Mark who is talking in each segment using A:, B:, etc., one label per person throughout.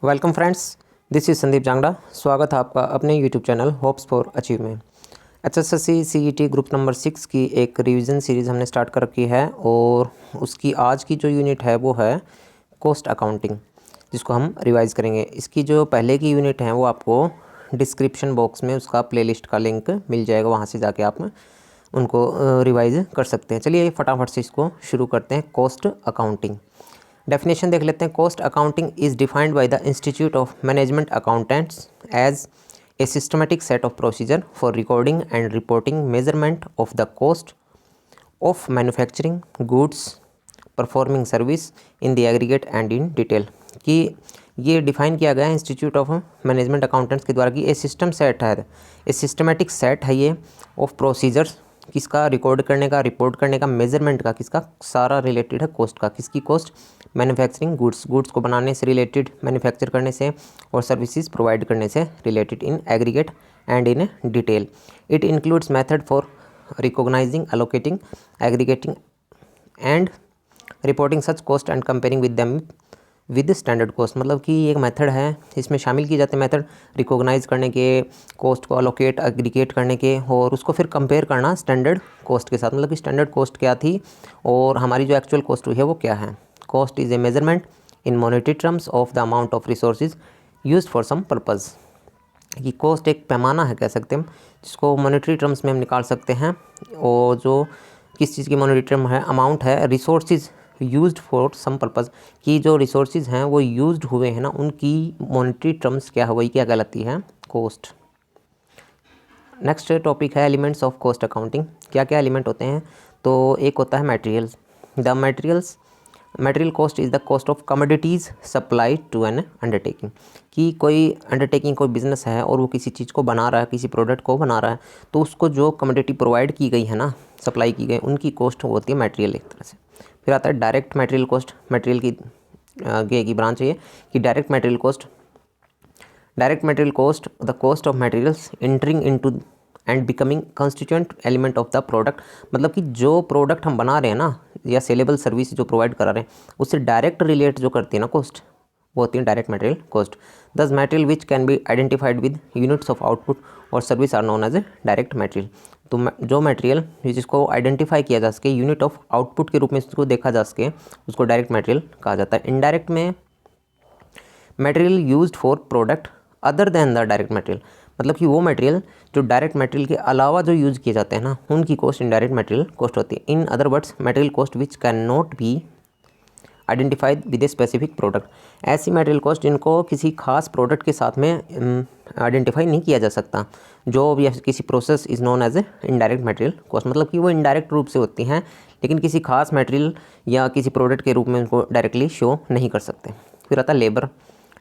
A: Welcome friends, this is Sandeep Jangra. स्वागत है आपका अपने YouTube channel hopes for achieve में। एचएसएससी सीईटी ग्रुप नंबर 6 की एक रिवीजन सीरीज़ हमने स्टार्ट कर रखी है और उसकी आज की जो यूनिट है वो है कॉस्ट अकाउंटिंग, जिसको हम रिवाइज़ करेंगे। इसकी जो पहले की यूनिट है वो आपको डिस्क्रिप्शन बॉक्स में उसका प्लेलिस्ट का लिंक मिल जाएगा, वहाँ से जाके आप उनको रिवाइज़ कर सकते हैं। चलिए फटाफट से इसको शुरू करते हैं। कॉस्ट अकाउंटिंग डेफिनेशन देख लेते हैं। Cost accounting is defined by the Institute of Management Accountants as a systematic set of procedure for recording and reporting measurement of the cost of manufacturing goods performing service in the aggregate and in detail। कि ये define किया गया है institute of Management accountants के द्वारा कि ए system set है, a systematic set है ये ऑफ प्रोसीजर्स, किसका रिकॉर्ड करने का, रिपोर्ट करने का, मेजरमेंट का, किसका सारा रिलेटेड है कॉस्ट का। किसकी कॉस्ट? मैन्युफैक्चरिंग गुड्स को बनाने से रिलेटेड, मैन्युफैक्चर करने से और सर्विसेज प्रोवाइड करने से related in aggregate and in detail. It includes method for recognising, allocating, aggregating and reporting such cost and comparing with them with standard cost. मतलब कि एक मेथड है, इसमें शामिल किए जाते हैं मेथड रिकॉग्नाइज करने के, कॉस्ट को अलोकेट, एग्रीगेट करने के और उसको फिर कंपेयर करना स्टैंडर्ड कॉस्ट के साथ। मतलब कि स्टैंडर्ड कॉस्ट क्या थी और हमारी जो एक्चुअल कॉस्ट हुई है वो क्या है। Cost is a measurement in monetary terms of the amount of resources used for some purpose. कि कॉस्ट एक पैमाना है कह सकते हैं हम, जिसको मॉनेटरी टर्म्स में हम निकाल सकते हैं। और जो किस चीज़ की मॉनेटरी टर्म है, अमाउंट है, resources used for some purpose, कि जो रिसोर्सेज हैं वो यूज्ड हुए हैं ना, उनकी मॉनेटरी टर्म्स क्या है, वही क्या कहलाती है, कॉस्ट। नेक्स्ट टॉपिक है एलिमेंट्स ऑफ कॉस्ट अकाउंटिंग। क्या क्या एलिमेंट होते हैं? तो एक होता है materials. The material cost is the cost of commodities supply to an undertaking. कि कोई अंडरटेकिंग, कोई बिजनेस है और वो किसी चीज़ को बना रहा है, किसी प्रोडक्ट को बना रहा है, तो उसको जो कमोडिटी प्रोवाइड की गई है ना, सप्लाई की गई, उनकी कॉस्ट होती है मटेरियल एक तरह से। फिर आता है डायरेक्ट मटेरियल कॉस्ट। मटेरियल की आगे की ब्रांच है ये कि direct material cost. Direct material cost the cost of materials entering into and becoming constituent element of the product. मतलब कि जो प्रोडक्ट हम बना रहे हैं ना, या सेलेबल सर्विस जो प्रोवाइड करा रहे हैं, उससे डायरेक्ट रिलेट जो करती है ना कॉस्ट, वो होती है direct material cost. Thus material which can be identified with units of output और service are known as a direct material. तो जो मटेरियल जिसको आइडेंटिफाई किया जा सके, यूनिट ऑफ आउटपुट के रूप में इसको देखा जा सके, उसको डायरेक्ट मटेरियल कहा जाता है। इनडायरेक्ट में material used for product other than the direct material. मतलब कि वो मटेरियल जो डायरेक्ट मटेरियल के अलावा जो यूज़ किए जाते हैं ना, उनकी कॉस्ट इनडायरेक्ट मटेरियल कॉस्ट होती है। In other words material cost which can not be identified with a specific product. ऐसी मटेरियल कॉस्ट जिनको किसी खास प्रोडक्ट के साथ में आइडेंटिफाई नहीं किया जा सकता, जो या किसी process is known as a indirect material cost. मतलब कि वो इनडायरेक्ट रूप से होती हैं, लेकिन किसी खास मटेरियल या किसी प्रोडक्ट के रूप में उनको डायरेक्टली शो नहीं कर सकते। फिर आता है लेबर।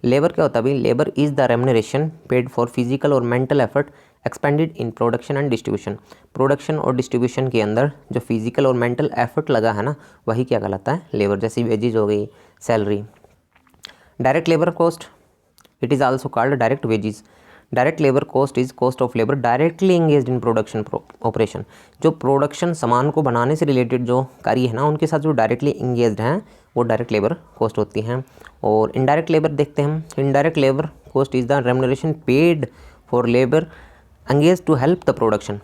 A: लेबर क्या होता है भाई? Labour is the remuneration paid for physical और mental effort expended in production and distribution. Production और डिस्ट्रीब्यूशन के अंदर जो फिजिकल और मेंटल एफर्ट लगा है ना, वही क्या कहलाता है? लेबर। जैसे वेजेज हो गई, salary. Direct labour cost it is also called direct wages. Direct labour cost is cost of labour directly engaged in production operation. जो प्रोडक्शन सामान को बनाने से रिलेटेड जो कार्य है ना, उनके साथ जो डायरेक्टली एंगेज्ड हैं, वो डायरेक्ट लेबर कॉस्ट होती हैं। और इनडायरेक्ट लेबर देखते हैं हम। Indirect labour cost is the remuneration paid for labour engage to help the production.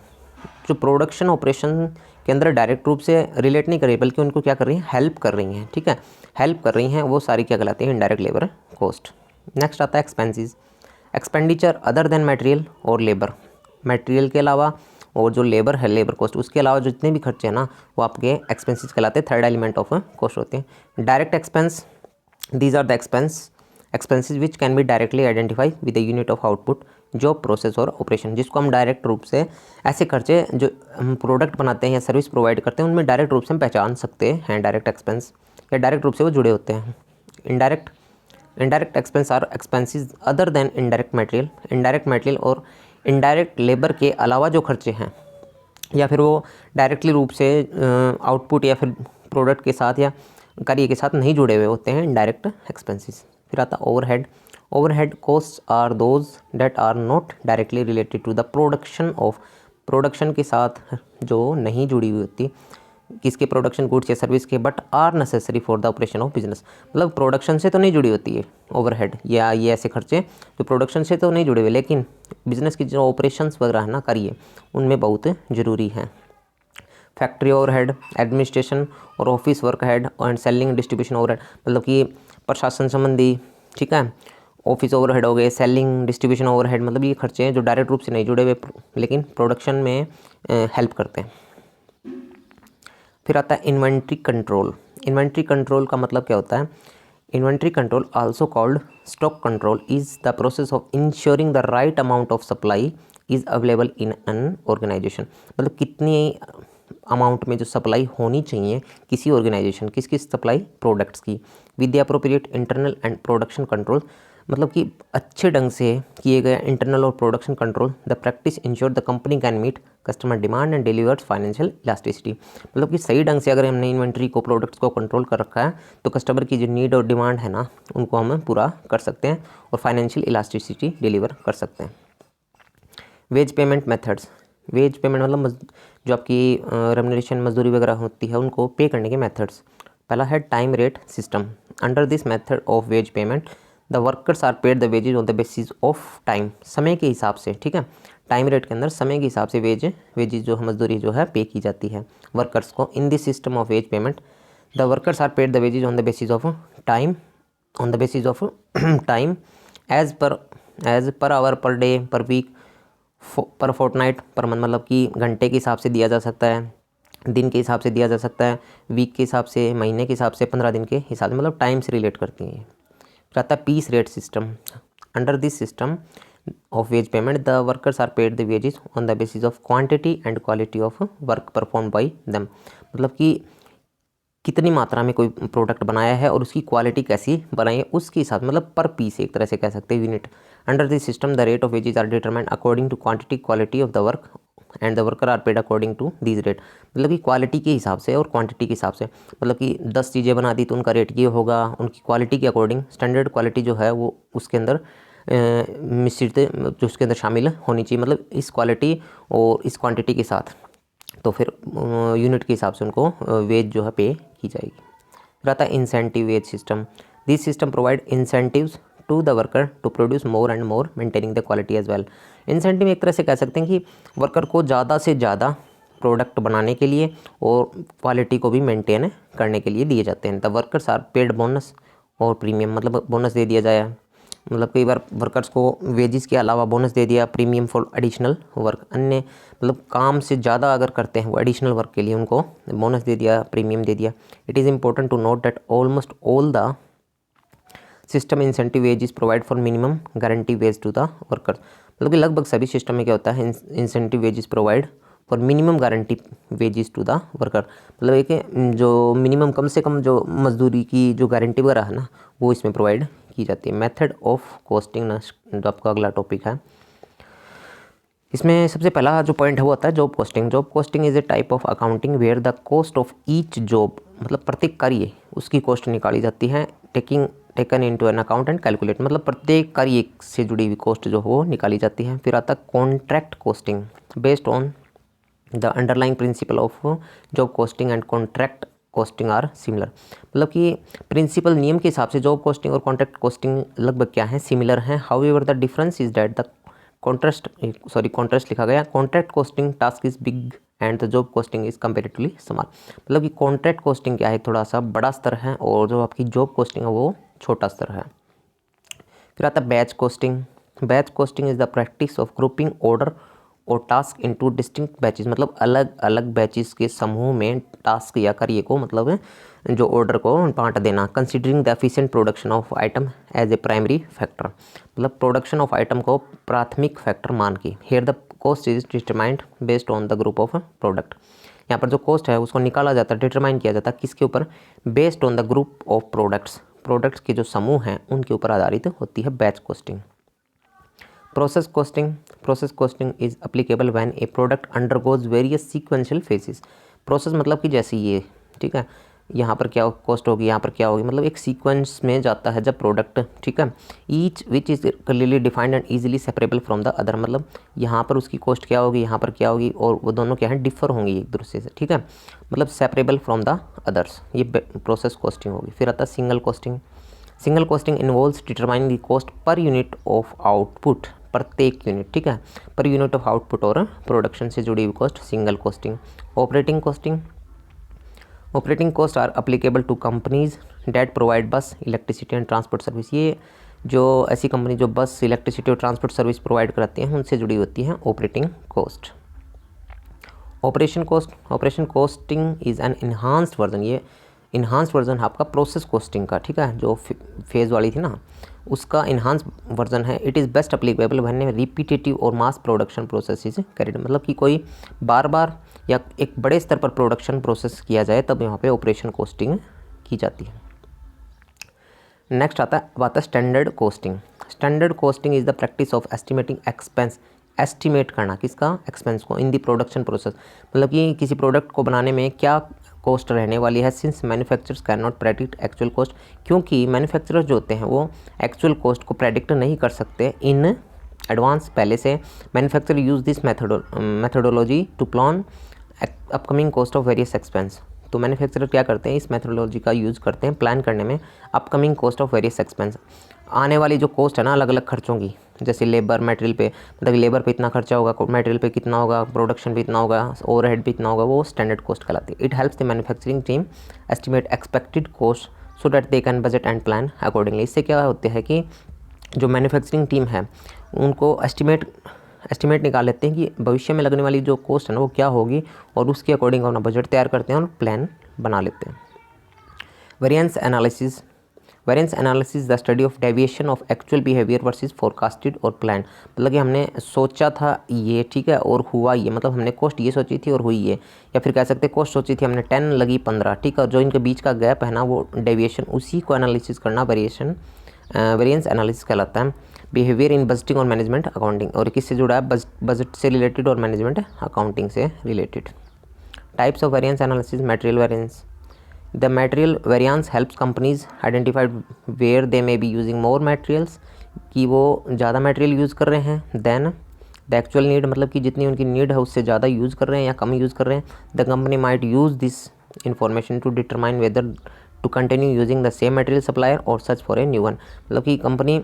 A: जो प्रोडक्शन ऑपरेशन के अंदर डायरेक्ट रूप से रिलेट नहीं कर रही, बल्कि उनको क्या कर रही हैं? हेल्प कर रही हैं। ठीक है, हेल्प कर रही हैं, वो सारी क्या कहलाती है? Indirect labour cost. नेक्स्ट आता है expenses. Expenditure other than material और लेबर। मटेरियल के अलावा और जो लेबर है, लेबर कॉस्ट, उसके अलावा जो जितने भी खर्चे हैं ना, वो आपके एक्सपेंसेस कहलाते हैं। थर्ड एलिमेंट ऑफ कॉस्ट होते हैं। Direct expense, these are the expenses which can be directly identify with the unit of output, जो प्रोसेस और ऑपरेशन, जिसको हम डायरेक्ट रूप से ऐसे खर्चे जो हम प्रोडक्ट बनाते हैं या सर्विस प्रोवाइड करते हैं, उनमें डायरेक्ट रूप से हम पहचान सकते हैं डायरेक्ट एक्सपेंस, या डायरेक्ट रूप से वो जुड़े होते हैं। Indirect expense are expenses other than indirect material. Indirect material और इनडायरेक्ट लेबर के अलावा जो खर्चे हैं, या फिर वो डायरेक्टली रूप से आउटपुट या फिर प्रोडक्ट के साथ या कार्य के साथ नहीं जुड़े हुए होते हैं, इनडायरेक्ट एक्सपेंसेस। फिर आता overhead. Overhead cost are those that are not directly related to the production of, production के साथ जो नहीं जुड़ी हुई होती, किसके, प्रोडक्शन गुड्स या सर्विस के, but are necessary for the operation of business. मतलब प्रोडक्शन से तो नहीं जुड़ी होती है ओवरहेड या ये ऐसे खर्चे जो प्रोडक्शन से तो नहीं जुड़े हुए, लेकिन बिजनेस की जो ऑपरेशंस वगैरह है ना करिए, उनमें बहुत ज़रूरी हैं। फैक्ट्री ओवरहेड, एडमिनिस्ट्रेशन और office work head and selling distribution overhead, मतलब कि प्रशासन संबंधी, ठीक है, ऑफिस ओवरहेड हो गए, सेलिंग डिस्ट्रीब्यूशन ओवरहेड, मतलब ये खर्चे हैं जो डायरेक्ट रूप से नहीं जुड़े हुए लेकिन प्रोडक्शन में हेल्प करते हैं। फिर आता है इन्वेंट्री कंट्रोल। इन्वेंट्री कंट्रोल का मतलब क्या होता है? Inventory control also called stock control is the process of ensuring the right amount of supply is available in an organisation. मतलब कितनी अमाउंट में जो सप्लाई होनी चाहिए किसी ऑर्गेनाइजेशन, किसकी सप्लाई, प्रोडक्ट्स की, with the appropriate internal and production control, मतलब कि अच्छे ढंग से किए गए इंटरनल और production control. The practice ensure the company can meet customer demand and delivers financial elasticity. मतलब कि सही ढंग से अगर हमने इन्वेंट्री को, प्रोडक्ट्स को कंट्रोल कर रखा है तो कस्टमर की जो नीड और डिमांड है ना उनको हम पूरा कर सकते हैं और फाइनेंशियल इलास्टिसिटी डिलीवर कर सकते हैं। Wage payment methods. Wage payment मतलब जो आपकी रेम्युनरेशन, मजदूरी वगैरह होती है उनको पे करने के मेथड्स। पहला है time rate system. Under this method of wage payment the workers are paid the wages on the basis of time, समय के हिसाब से, ठीक है, टाइम रेट के अंदर समय के हिसाब से वेजेज जो मजदूरी जो है पे की जाती है वर्कर्स को। In this system of wage payment the workers are paid the wages on the basis of time, on the basis of time as per hour, per day, per week, per fortnight, per month, मतलब कि घंटे के हिसाब से दिया जा सकता है, दिन के हिसाब से दिया जा सकता है, वीक के हिसाब से, महीने के हिसाब से, 15 दिन के हिसाब से, मतलब टाइम से रिलेट करती हैं। फिर आता है piece rate system. Under this system of wage payment the workers are paid the wages on the basis of quantity and quality of work perform by them, मतलब कि कितनी मात्रा में कोई प्रोडक्ट बनाया है और उसकी क्वालिटी कैसी बनाई है उसके हिसाब, मतलब पर पीस एक तरह से कह सकते हैं, unit. Under this system the rate of wages are determined according to quantity quality of the work and the worker are paid according to these rate, मतलब कि क्वालिटी के हिसाब से और क्वांटिटी के हिसाब से, मतलब कि 10 चीज़ें बना दी तो उनका रेट ये होगा, उनकी क्वालिटी के अकॉर्डिंग। स्टैंडर्ड क्वालिटी जो है वो उसके अंदर मिश्रित जो उसके अंदर शामिल होनी चाहिए, मतलब इस क्वालिटी और इस क्वांटिटी के साथ, तो फिर यूनिट के हिसाब से उनको वेज जो है पे की जाएगी। फिर आता है incentive wage system. This system provide incentives to the worker to produce more and more maintaining the quality as well. Incentive एक तरह से कह सकते हैं कि वर्कर को ज़्यादा से ज़्यादा प्रोडक्ट बनाने के लिए और क्वालिटी को भी मेंटेन करने के लिए दिए जाते हैं। The workers are paid bonus और प्रीमियम, मतलब बोनस दे दिया जाए, मतलब कई बार वर्कर्स को वेजेस के अलावा बोनस दे दिया, प्रीमियम फॉर एडिशनल वर्क, अन्य मतलब काम से ज़्यादा अगर करते हैं वो एडिशनल वर्क के लिए उनको बोनस दे दिया, प्रीमियम दे दिया। It is important to note that almost all the system incentive wage provide for minimum guarantee wage to the workers, मतलब कि लगभग सभी सिस्टम में क्या होता है, incentive wages provide for minimum guarantee wages to the worker, मतलब एक जो मिनिमम कम से कम जो मजदूरी की जो गारंटी वगैरह है ना वो इसमें प्रोवाइड की जाती है। मेथड ऑफ कॉस्टिंग जो आपका अगला टॉपिक है, इसमें सबसे पहला जो पॉइंट है वो आता है job costing. Job costing is a type of accounting where the cost of each job, मतलब प्रत्येक कार्य उसकी कॉस्ट निकाली जाती है, taken into an account and calculate, मतलब प्रत्येक कार्य से जुड़ी हुई कॉस्ट जो हो निकाली जाती है। फिर आता है contract costing based on the underlying principle of job costing and contract costing are similar, मतलब कि प्रिंसिपल नियम के हिसाब से जॉब कॉस्टिंग और कॉन्ट्रैक्ट कॉस्टिंग लगभग क्या है, सिमिलर हैं। However the difference is that the contrast लिखा गया, contract costing task is big and the job costing is comparatively small, मतलब कि कॉन्ट्रैक्ट कॉस्टिंग क्या है, थोड़ा सा बड़ा स्तर है और जो आपकी जॉब कॉस्टिंग है वो छोटा स्तर है। फिर आता है batch costing. Batch costing is the practice of grouping order और टास्क इनटू डिस्टिंक्ट बैचेस, मतलब अलग अलग बैचेस के समूह में टास्क या कार्य को, मतलब जो ऑर्डर को बांट देना। Considering the efficient production of item as a primary factor, मतलब प्रोडक्शन ऑफ आइटम को प्राथमिक फैक्टर मान के। Here the cost is determined based on the group of product, यहाँ पर जो कॉस्ट है उसको निकाला जाता है, डिटरमाइन किया जाता है किसके ऊपर, based on the group of products के जो समूह हैं उनके ऊपर आधारित होती है batch costing. Process costing is applicable when A product undergoes various sequential phases. Process मतलब कि जैसे ये, ठीक है, यहाँ पर क्या कॉस्ट होगी, यहाँ पर क्या होगी, मतलब एक सीक्वेंस में जाता है जब प्रोडक्ट, ठीक है। Each which is clearly defined and easily separable from the other, मतलब यहाँ पर उसकी कॉस्ट क्या होगी, यहाँ पर क्या होगी, और वो दोनों क्या है, डिफर होंगी एक दूसरे से, ठीक है, मतलब सेपरेबल फ्रॉम द अदर्स, ये प्रोसेस कॉस्टिंग होगी। फिर आता है single costing. Single costing involves determining the cost per unit of output, प्रत्येक यूनिट, ठीक है, पर यूनिट ऑफ आउटपुट और प्रोडक्शन से जुड़ी हुई cost single costing. Operating costing. Operating cost are applicable to companies that provide bus, electricity and transport service. ये जो ऐसी कंपनी जो बस, इलेक्ट्रिसिटी और ट्रांसपोर्ट सर्विस प्रोवाइड कराती हैं उनसे जुड़ी होती हैं operating cost. Operation cost. Operation costing is an enhanced version, ये इन्हांस्ड वर्जन है आपका प्रोसेस कॉस्टिंग का, ठीक है, जो फेज़ वाली थी ना, उसका इन्हांस वर्जन है। It is best applicable when repetitive और mass production process is carried, मतलब कि कोई बार बार या एक बड़े स्तर पर प्रोडक्शन प्रोसेस किया जाए तब यहाँ पे ऑपरेशन कॉस्टिंग की जाती है। नेक्स्ट आता है standard costing. Standard costing is the practice of estimating expense, estimate करना किसका, एक्सपेंस को, इन दी प्रोडक्शन प्रोसेस, मतलब कि किसी प्रोडक्ट को बनाने में क्या कॉस्ट रहने वाली है। Since manufacturers can not predict actual cost, क्योंकि मैन्युफैक्चरर्स जो होते हैं वो एक्चुअल कॉस्ट को प्रेडिक्ट नहीं कर सकते इन एडवांस पहले से। Manufacturer use this methodology to plan upcoming cost of various expense. तो मैन्युफैक्चरर क्या करते हैं, इस मेथडोलॉजी का यूज़ करते हैं प्लान करने में upcoming cost of various expense, आने वाली जो कॉस्ट है ना अलग अलग खर्चों की, जैसे लेबर मटेरियल पे, मतलब लेबर पे इतना खर्चा होगा, मटेरियल पे कितना होगा, प्रोडक्शन पे इतना होगा, ओवरहेड पे इतना होगा, वो स्टैंडर्ड कॉस्ट कहलाती है। It helps the manufacturing team estimate expected cost so that they can budget and plan accordingly. इससे क्या होता है कि जो मैन्युफैक्चरिंग टीम है उनको एस्टिमेट निकाल लेते हैं कि भविष्य में लगने वाली जो कॉस्ट है ना वो क्या होगी, और उसके अकॉर्डिंग अपना बजट तैयार करते हैं और प्लान बना लेते हैं। Variance analysis. Variance analysis the study of deviation of actual behaviour versus forecasted और प्लान, मतलब कि हमने सोचा था ये, ठीक है, और हुआ ये, मतलब हमने कॉस्ट ये सोची थी और हुई ये, या फिर कह सकते हैं कॉस्ट सोची थी हमने 10 लगी 15, ठीक है, और जो इनके बीच का गैप है ना वो डेविएशन, उसी को एनालिसिस करना वेरिएंस एनालिसिस कहलाता है। बिहेवियर इन बजटिंग और मैनेजमेंट अकाउंटिंग, और किससे जुड़ा है, बजट से रिलेटेड और मैनेजमेंट अकाउंटिंग से related. Types of variance analysis. Material variance. The material variance helps companies identify where they may be using more materials, कि वो ज़्यादा मटेरियल यूज़ कर रहे हैं देन द एक्चुअल नीड, मतलब कि जितनी उनकी नीड है उससे ज़्यादा यूज़ कर रहे हैं या कम यूज़ कर रहे हैं। The company might use this information to determine whether to continue using the same material supplier और search for a new one, मतलब कि कंपनी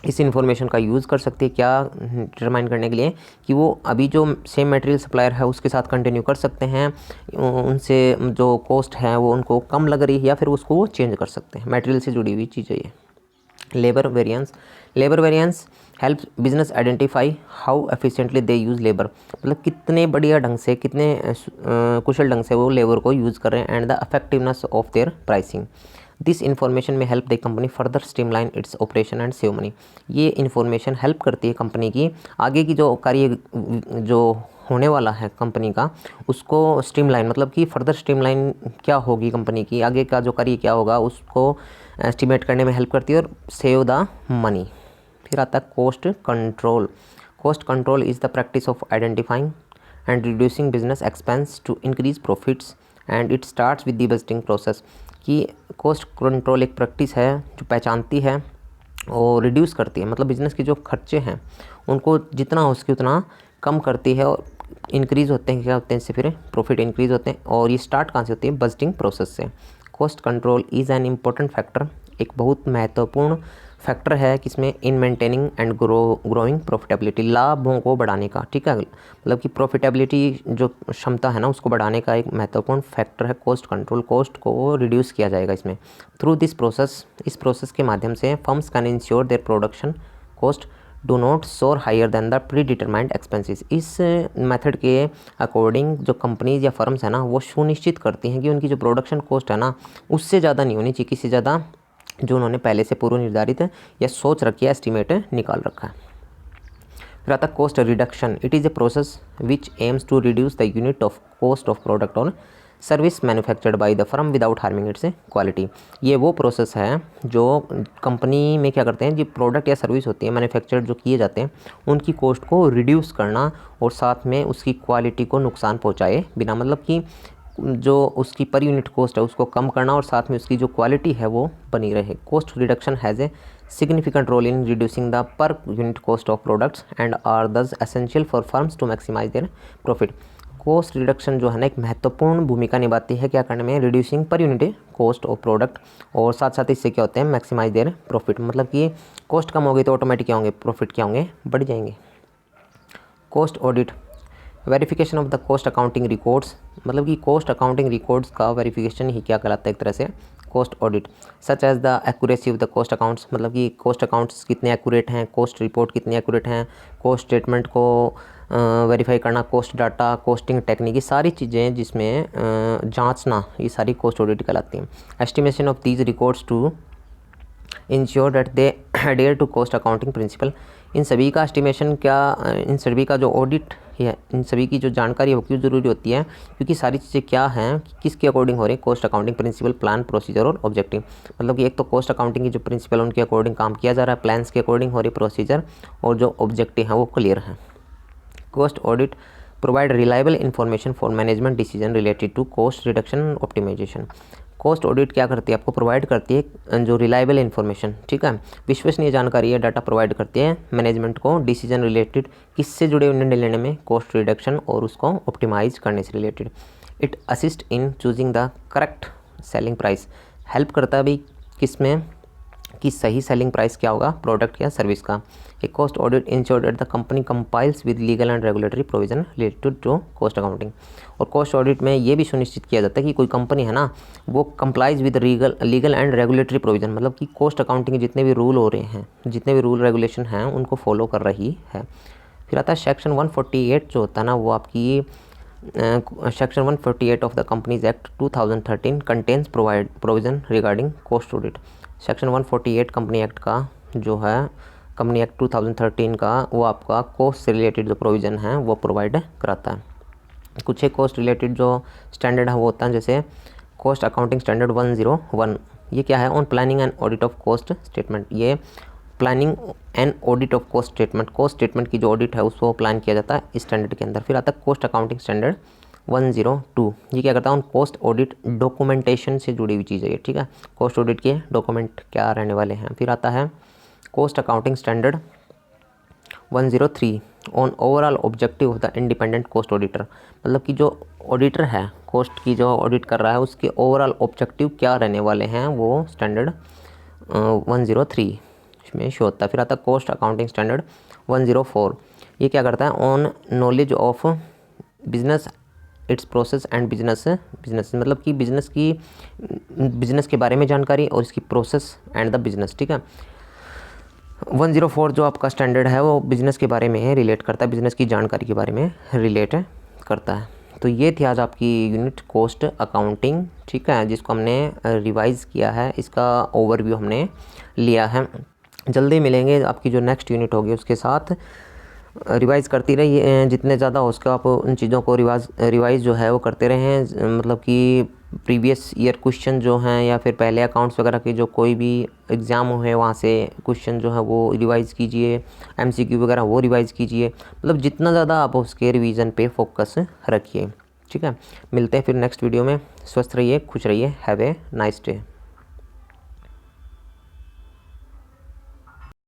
A: इस इन्फॉर्मेशन का यूज़ कर सकती है क्या, डिटरमाइन करने के लिए कि वो अभी जो सेम मटेरियल सप्लायर है उसके साथ कंटिन्यू कर सकते हैं, उनसे जो कॉस्ट है वो उनको कम लग रही है, या फिर उसको वो चेंज कर सकते हैं। मटेरियल से जुड़ी हुई चीज़ें ये। Labour variance. Labour variance help business identify how efficiently they use labour, मतलब कितने बढ़िया ढंग से, कितने कुशल ढंग से वो लेबर को यूज़ कर रहे हैं, and the effectiveness of their pricing. This information may help the company further streamline its operation and save money. ये इन्फॉर्मेशन हेल्प करती है कंपनी की आगे की जो कार्य जो होने वाला है कंपनी का, उसको स्ट्रीमलाइन, मतलब कि फर्दर स्ट्रीमलाइन क्या होगी कंपनी की, आगे का जो कार्य क्या होगा उसको एस्टिमेट करने में हेल्प करती है, और सेव द मनी। फिर आता है cost control. Cost control is the practice of identifying and reducing business expense to increase profits, and it starts with the budgeting process. कि कॉस्ट कंट्रोल एक प्रैक्टिस है जो पहचानती है और रिड्यूस करती है, मतलब बिज़नेस के जो खर्चे हैं उनको जितना हो सके उतना कम करती है, और इंक्रीज़ होते हैं, क्या होते हैं इससे फिर प्रॉफिट इंक्रीज़ होते हैं, और ये स्टार्ट कहाँ से होती है, बजटिंग प्रोसेस से। Cost control is an important factor, एक बहुत महत्वपूर्ण फैक्टर है किसमें, in maintaining and growing profitability, लाभों को बढ़ाने का, ठीक है, मतलब कि प्रॉफिटेबिलिटी जो क्षमता है ना उसको बढ़ाने का एक महत्वपूर्ण फैक्टर है कॉस्ट कंट्रोल। कॉस्ट को रिड्यूस किया जाएगा इसमें थ्रू दिस प्रोसेस, इस प्रोसेस के माध्यम से firms can ensure their production cost do not soar higher than the predetermined expenses. इस मेथड के अकॉर्डिंग जो कंपनीज या फर्म्स है ना वो सुनिश्चित करती हैं कि उनकी जो प्रोडक्शन कॉस्ट है ना उससे ज़्यादा नहीं होनी चाहिए, किसी ज़्यादा जो उन्होंने पहले से पूर्व निर्धारित या सोच रखी है, एस्टिमेट निकाल रखा है। फिर आता cost reduction. It is a process which aims to reduce the unit of cost of product और service manufactured by the firm without harming its quality. ये वो प्रोसेस है जो कंपनी में क्या करते हैं, जो प्रोडक्ट या सर्विस होती है मैन्युफैक्चर्ड जो किए जाते हैं उनकी कॉस्ट को रिड्यूस करना और साथ में उसकी क्वालिटी को नुकसान पहुँचाए बिना, मतलब कि जो उसकी पर यूनिट कॉस्ट है उसको कम करना और साथ में उसकी जो क्वालिटी है वो बनी रहे। Cost reduction has a significant role in reducing the per unit cost of products and are thus essential for firms to maximise their profit. Cost reduction जो है ना एक महत्वपूर्ण भूमिका निभाती है क्या करने में, रिड्यूसिंग पर यूनिट कॉस्ट ऑफ प्रोडक्ट, और साथ साथ इससे क्या होते हैं, मैक्सिमाइज देयर प्रॉफिट। मतलब कि कॉस्ट कम होगी तो ऑटोमेटिक क्या होंगे, प्रॉफिट क्या होंगे, बढ़ जाएंगे। Cost audit, verification of the cost accounting records, मतलब कि कॉस्ट अकाउंटिंग रिकॉर्ड्स का वेरिफिकेशन ही क्या कहलाता है एक तरह से, cost audit. Such as the accuracy of the cost accounts, मतलब कि कॉस्ट अकाउंट्स कितने एक्यूरेट हैं, कॉस्ट रिपोर्ट कितनी एक्यूरेट हैं, कॉस्ट स्टेटमेंट को वेरीफाई करना, कॉस्ट डाटा, कॉस्टिंग टेक्निक, ये सारी चीज़ें जिसमें जांचना, ये सारी कॉस्ट ऑडिट कहलाती हैं। Estimation of these records to ensure that they adhere to cost accounting principle, इन सभी का एस्टिमेशन इन सभी का जो ऑडिट है, इन सभी की जो जानकारी है वो क्यों ज़रूरी होती है, क्योंकि सारी चीज़ें क्या हैं, किसके अकॉर्डिंग हो रही है, cost accounting principal, plan, procedure और ऑब्जेक्टिव। मतलब कि एक तो कॉस्ट अकाउंटिंग की जो प्रिंसिपल उनके अकॉर्डिंग काम किया जा रहा है, प्लान्स के अकॉर्डिंग हो रही प्रोसीजर, और जो ऑब्जेक्टिव हैं वो क्लियर हैं। Cost audit provide reliable information for management decision related to cost reduction optimization. Cost audit क्या करती है, आपको प्रोवाइड करती है जो रिलायबल इन्फॉर्मेशन, ठीक है, विश्वसनीय जानकारी या डाटा प्रोवाइड करती है मैनेजमेंट को डिसीजन रिलेटेड, किससे जुड़े हुए निर्णय लेने में, कॉस्ट रिडक्शन और उसको ऑप्टिमाइज करने से related. It assist in choosing the correct selling price, help करता है भाई किस में, कि सही सेलिंग प्राइस क्या होगा प्रोडक्ट या सर्विस का। A cost audit ensure that the company compiles with legal and regulatory provision related to cost accounting. और कॉस्ट ऑडिट में ये भी सुनिश्चित किया जाता है कि कोई कंपनी है ना वो complies with legal and regulatory provision, मतलब कि कॉस्ट अकाउंटिंग के जितने भी रूल हो रहे हैं, जितने भी रूल रेगुलेशन हैं उनको फॉलो कर रही है। फिर आता है सेक्शन 148 जो होता है ना, वो आपकी section 148 of the companies act 2013 contains provision regarding cost audit. Section 148 company act का जो है, कंपनी एक्ट 2013 का, वो आपका कॉस्ट से रिलेटेड जो प्रोविज़न है वो प्रोवाइड कराता है। कुछ एक कॉस्ट रिलेटेड जो स्टैंडर्ड है वो होता है, जैसे कॉस्ट अकाउंटिंग स्टैंडर्ड 101, ये क्या है, on planning and audit of cost statement. ये planning and audit of cost statement, cost statement की जो ऑडिट है उसको प्लान किया जाता है इस स्टैंडर्ड के अंदर। फिर आता है कॉस्ट अकाउंटिंग स्टैंडर्ड 102, ये क्या करता है, ऑन कॉस्ट ऑडिट डॉक्यूमेंटेशन से जुड़ी हुई चीज़ है ये, ठीक है, कॉस्ट ऑडिट के डॉक्यूमेंट क्या रहने वाले हैं। फिर आता है cost accounting standard 103 on overall objective of the independent cost auditor, मतलब कि जो ऑडिटर है कॉस्ट की जो ऑडिट कर रहा है उसके ओवरऑल ऑब्जेक्टिव क्या रहने वाले हैं, वो स्टैंडर्ड 103 में शो होता है। फिर आता है कॉस्ट अकाउंटिंग स्टैंडर्ड 104, ये क्या करता है, on knowledge of business it's process and business, मतलब कि बिजनेस के बारे में जानकारी और इसकी प्रोसेस एंड द बिजनेस, ठीक है। 104 जो आपका स्टैंडर्ड है वो बिज़नेस के बारे में रिलेट करता है, बिज़नेस की जानकारी के बारे में रिलेट करता है। तो ये थी आज आपकी यूनिट कॉस्ट अकाउंटिंग, ठीक है, जिसको हमने रिवाइज़ किया है, इसका ओवरव्यू हमने लिया है। जल्दी मिलेंगे आपकी जो नेक्स्ट यूनिट होगी उसके साथ, रिवाइज़ करती रहिए, जितने ज़्यादा हो सके आप उन चीज़ों को रिवाइज़ जो है वो करते रहें, मतलब कि प्रीवियस ईयर क्वेश्चन जो हैं या फिर पहले अकाउंट्स वगैरह के जो कोई भी एग्ज़ाम है वहाँ से क्वेश्चन जो है वो रिवाइज़ कीजिए, MCQ वगैरह वो रिवाइज़ कीजिए, मतलब जितना ज़्यादा आप उसके रिवीजन पे फोकस रखिए, ठीक है। मिलते हैं फिर नेक्स्ट वीडियो में, स्वस्थ रहिए, खुश रहिए, हैव ए नाइस डे।